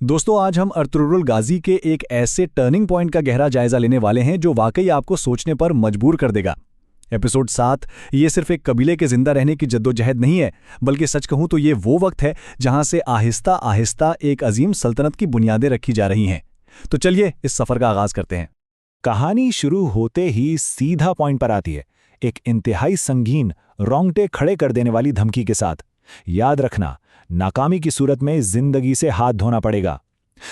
दोस्तों, आज हम अर्तुगरुल गाजी के एक ऐसे टर्निंग पॉइंट का गहरा जायजा लेने वाले हैं जो वाकई आपको सोचने पर मजबूर कर देगा। एपिसोड 7 ये सिर्फ एक कबीले के जिंदा रहने की जद्दोजहद नहीं है, बल्कि सच कहूं तो ये वो वक्त है जहां से आहिस्ता आहिस्ता एक अजीम सल्तनत की बुनियादें रखी जा रही हैं। तो चलिए इस सफर का आगाज करते हैं। कहानी शुरू होते ही सीधा पॉइंट पर आती है, एक इंतहाई संगीन, रोंगटे खड़े कर देने वाली धमकी के साथ। याद रखना, नाकामी की सूरत में जिंदगी से हाथ धोना पड़ेगा।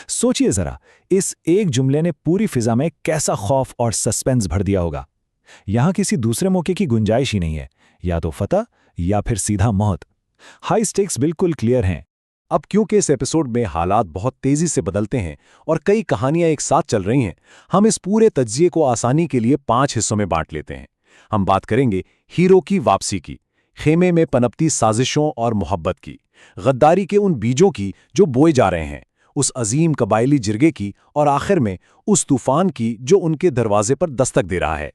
सोचिए जरा, इस एक जुमले ने पूरी फिजा में कैसा खौफ और सस्पेंस भर दिया होगा। यहां किसी दूसरे मौके की गुंजाइश ही नहीं है, या तो फतह या फिर सीधा मौत। हाई स्टेक्स बिल्कुल क्लियर हैं। अब क्योंकि इस एपिसोड में हालात बहुत तेजी से बदलते हैं और कई कहानियां एक साथ चल रही हैं, हम इस पूरे तज्जिए को आसानी के लिए 5 हिस्सों में बांट लेते हैं। हम बात करेंगे हीरो की वापसी की, खेमे में पनपती साजिशों और मोहब्बत की, गद्दारी के उन बीजों की जो बोए जा रहे हैं, उस अजीम कबायली जिरगे की, और आखिर में उस तूफान की जो उनके दरवाजे पर दस्तक दे रहा है।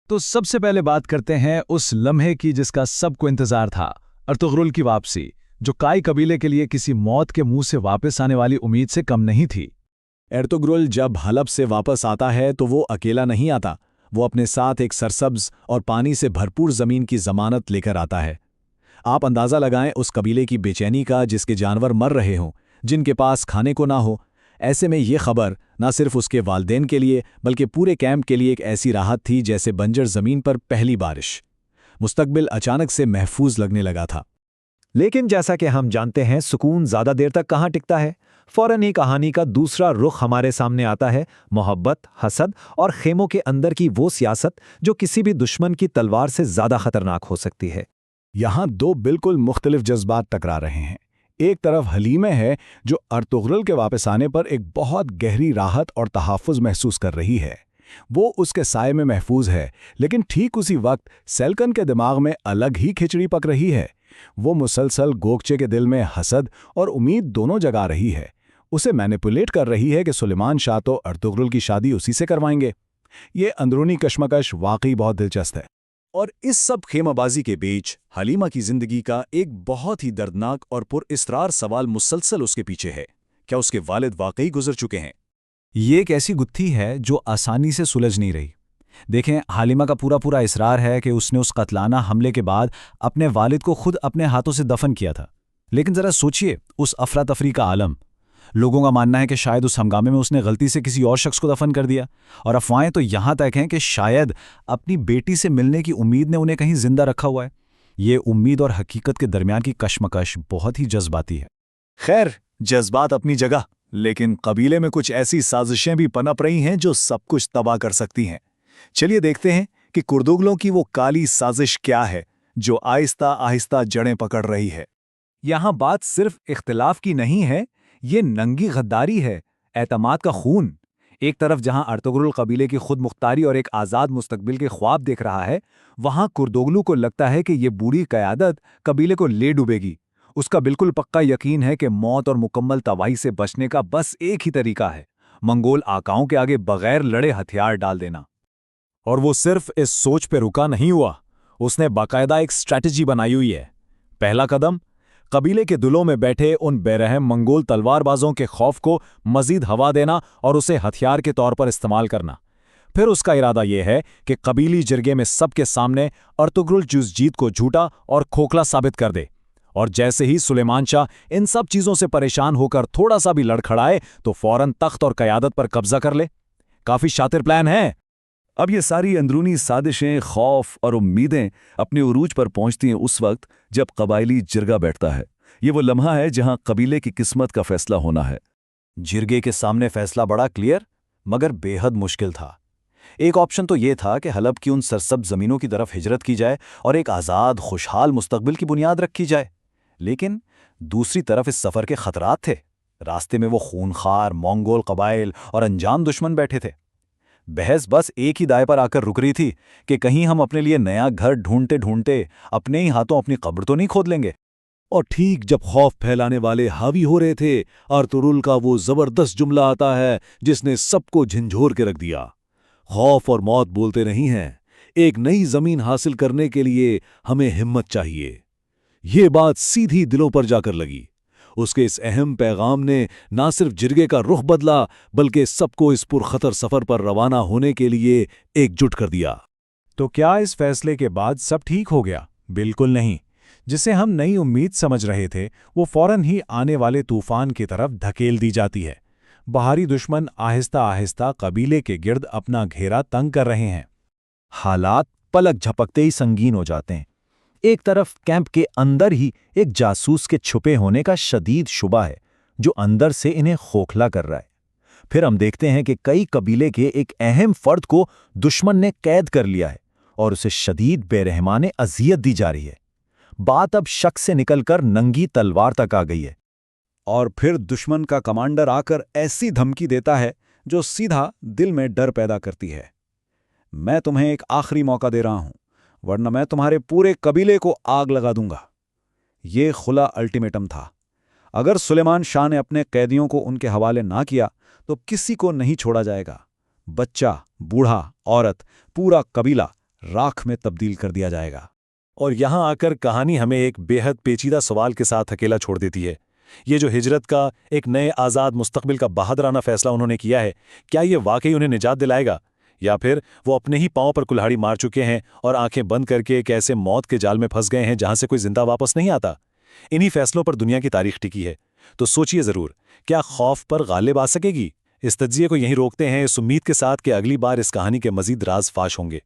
तो सबसे पहले बात करते हैं उस लम्हे की जिसका सबको इंतजार था, अर्तुगरुल की वापसी, जो काई कबीले के लिए किसी मौत के मुंह से वापस आने वाली उम्मीद से कम नहीं थी। अर्तुगरुल जब हलब से वापस आता है तो वो अकेला नहीं आता। वो अपने साथ एक सरसब्ज और पानी से भरपूर जमीन की जमानत लेकर आता है। आप अंदाजा लगाएं उस कबीले की बेचैनी का, जिसके जानवर मर रहे हों, जिनके पास खाने को ना हो। ऐसे में ये खबर न सिर्फ उसके वालदेन के लिए बल्कि पूरे कैंप के लिए एक ऐसी राहत थी जैसे बंजर जमीन पर पहली बारिश। मुस्तकबिल अचानक से महफूज लगने लगा था। लेकिन जैसा कि हम जानते हैं, सुकून ज्यादा देर तक कहाँ टिकता है। फौरन ही कहानी का दूसरा रुख हमारे सामने आता है, मोहब्बत, हसद और खेमों के अंदर की वो सियासत जो किसी भी दुश्मन की तलवार से ज्यादा खतरनाक हो सकती है। यहाँ दो बिल्कुल मुख्तलिफ जज्बात टकरा रहे हैं। एक तरफ हलीमे है जो अर्तुगरुल के वापस आने पर एक बहुत गहरी राहत और तहफ़्फ़ुज़ महसूस कर रही है। वो उसके साए में महफूज है, लेकिन ठीक उसी वक्त सेल्कन के दिमाग में अलग ही खिचड़ी पक रही है। वो मुसलसल गोगचे के दिल में हसद और उम्मीद दोनों जगा रही है। उसे मैनिपुलेट कर रही है कि सुलेमान शाह तो अर्तुगरुल की शादी उसी से करवाएंगे। ये अंदरूनी कश्मकश वाकई बहुत दिलचस्प है। और इस सब खेमाबाजी के बीच हलीमा की जिंदगी का एक बहुत ही दर्दनाक और पुरइस्रार सवाल मुसलसल उसके पीछे है। क्या उसके वालिद वाकई गुजर चुके हैं? ये एक ऐसी गुत्थी है जो आसानी से सुलझ नहीं रही। देखें, हालिमा का पूरा इसरार है कि उसने उस कत्लाना हमले के बाद अपने वालिद को खुद अपने हाथों से दफन किया था। लेकिन जरा सोचिए उस अफरा तफरी का आलम। लोगों का मानना है कि शायद उस हंगामे में उसने गलती से किसी और शख्स को दफन कर दिया, और अफवाहें तो यहां तक हैं कि शायद अपनी बेटी से मिलने की उम्मीद ने उन्हें कहीं जिंदा रखा हुआ है। ये उम्मीद और हकीकत के दरमियान की कशमकश बहुत ही जज्बाती है। खैर, जज्बात अपनी जगह, लेकिन कबीले में कुछ ऐसी साजिशें भी पनप रही हैं जो सब कुछ तबाह कर सकती हैं। चलिए देखते हैं कि कुर्दुगलों की वो काली साजिश क्या है जो आहिस्ता आहिस्ता जड़ें पकड़ रही है। यहां बात सिर्फ इख्तिलाफ की नहीं है, ये नंगी गद्दारी है, एतमाद का खून। एक तरफ जहां अर्तुगरुल कबीले की खुद मुख्तारी और एक आज़ाद मुस्तकबिल के ख्वाब देख रहा है, वहां कुर्दुगलू को लगता है कि ये बूढ़ी क़यादत कबीले को ले डूबेगी। उसका बिल्कुल पक्का यकीन है कि मौत और मुकम्मल तबाही से बचने का बस एक ही तरीका है, मंगोल आकाओं के आगे बगैर लड़े हथियार डाल देना। और वो सिर्फ इस सोच पे रुका नहीं हुआ, उसने बाकायदा एक स्ट्रैटेजी बनाई हुई है। पहला कदम, कबीले के दिलों में बैठे उन बेरहम मंगोल तलवारबाजों के खौफ को मजीद हवा देना और उसे हथियार के तौर पर इस्तेमाल करना। फिर उसका इरादा यह है कि कबीली जिरगे में सबके सामने अर्तुगरुल जिस जीत को झूठा और खोखला साबित कर दे, और जैसे ही सुलेमान शाह इन सब चीजों से परेशान होकर थोड़ा सा भी लड़खड़ाए तो फौरन तख्त और कयादत पर कब्जा कर ले। काफी शातिर प्लान है। अब ये सारी अंदरूनी साजिशें, खौफ और उम्मीदें अपने उरूज पर पहुंचती हैं उस वक्त जब कबायली जिरगा बैठता है। ये वो लम्हा है जहां कबीले की किस्मत का फैसला होना है। जिरगे के सामने फैसला बड़ा क्लियर मगर बेहद मुश्किल था। एक ऑप्शन तो ये था कि हलब की उन सरसब्ज जमीनों की तरफ हिजरत की जाए और एक आज़ाद खुशहाल मुस्तकबिल की बुनियाद रखी जाए। लेकिन दूसरी तरफ इस सफ़र के खतरात थे। रास्ते में वो खूनखार मंगोल कबाइल और अनजान दुश्मन बैठे थे। बहस बस एक ही दाय पर आकर रुक रही थी कि कहीं हम अपने लिए नया घर ढूंढते ढूंढते अपने ही हाथों अपनी कब्र तो नहीं खोद लेंगे। और ठीक जब खौफ फैलाने वाले हावी हो रहे थे, अर्तुगरुल का वो जबरदस्त जुमला आता है जिसने सबको झंझोर के रख दिया। खौफ और मौत बोलते नहीं हैं, एक नई जमीन हासिल करने के लिए हमें हिम्मत चाहिए। ये बात सीधी दिलों पर जाकर लगी। اس کے اس اہم پیغام نے نہ صرف جرگے کا رخ بدلا بلکہ سب کو اس پرخطر سفر پر روانہ ہونے کے لیے ایک جٹ کر دیا۔ تو کیا اس فیصلے کے بعد سب ٹھیک ہو گیا؟ بالکل نہیں۔ جسے ہم نئی امید سمجھ رہے تھے وہ فوراً ہی آنے والے طوفان کی طرف دھکیل دی جاتی ہے۔ باہری دشمن آہستہ آہستہ قبیلے کے گرد اپنا گھیرا تنگ کر رہے ہیں۔ حالات پلک جھپکتے ہی سنگین ہو جاتے ہیں۔ ایک طرف کیمپ کے اندر ہی ایک جاسوس کے چھپے ہونے کا شدید شبہ ہے جو اندر سے انہیں کھوکھلا کر رہا ہے۔ پھر ہم دیکھتے ہیں کہ کئی قبیلے کے ایک اہم فرد کو دشمن نے قید کر لیا ہے اور اسے شدید بے رحمانہ اذیت دی جا رہی ہے۔ بات اب شک سے نکل کر ننگی تلوار تک آ گئی ہے۔ اور پھر دشمن کا کمانڈر آ کر ایسی دھمکی دیتا ہے جو سیدھا دل میں ڈر پیدا کرتی ہے۔ میں تمہیں ایک آخری موقع دے رہا ہوں ورنہ میں تمہارے پورے قبیلے کو آگ لگا دوں گا۔ یہ کھلا الٹیمیٹم تھا۔ اگر سلیمان شاہ نے اپنے قیدیوں کو ان کے حوالے نہ کیا تو کسی کو نہیں چھوڑا جائے گا۔ بچہ، بوڑھا، عورت، پورا قبیلہ راکھ میں تبدیل کر دیا جائے گا۔ اور یہاں آ کر کہانی ہمیں ایک بے حد پیچیدہ سوال کے ساتھ اکیلا چھوڑ دیتی ہے۔ یہ جو ہجرت کا ایک نئے آزاد مستقبل کا بہادرانہ فیصلہ انہوں نے کیا ہے، کیا یہ واقعی انہیں نجات دلائے گا؟ یا پھر وہ اپنے ہی پاؤں پر کلہاڑی مار چکے ہیں اور آنکھیں بند کر کے ایک ایسے موت کے جال میں پھنس گئے ہیں جہاں سے کوئی زندہ واپس نہیں آتا؟ انہی فیصلوں پر دنیا کی تاریخ ٹکی ہے۔ تو سوچئے ضرور، کیا خوف پر غالب آ سکے گی؟ اس تجزیے کو یہیں روکتے ہیں، اس امید کے ساتھ کہ اگلی بار اس کہانی کے مزید راز فاش ہوں گے۔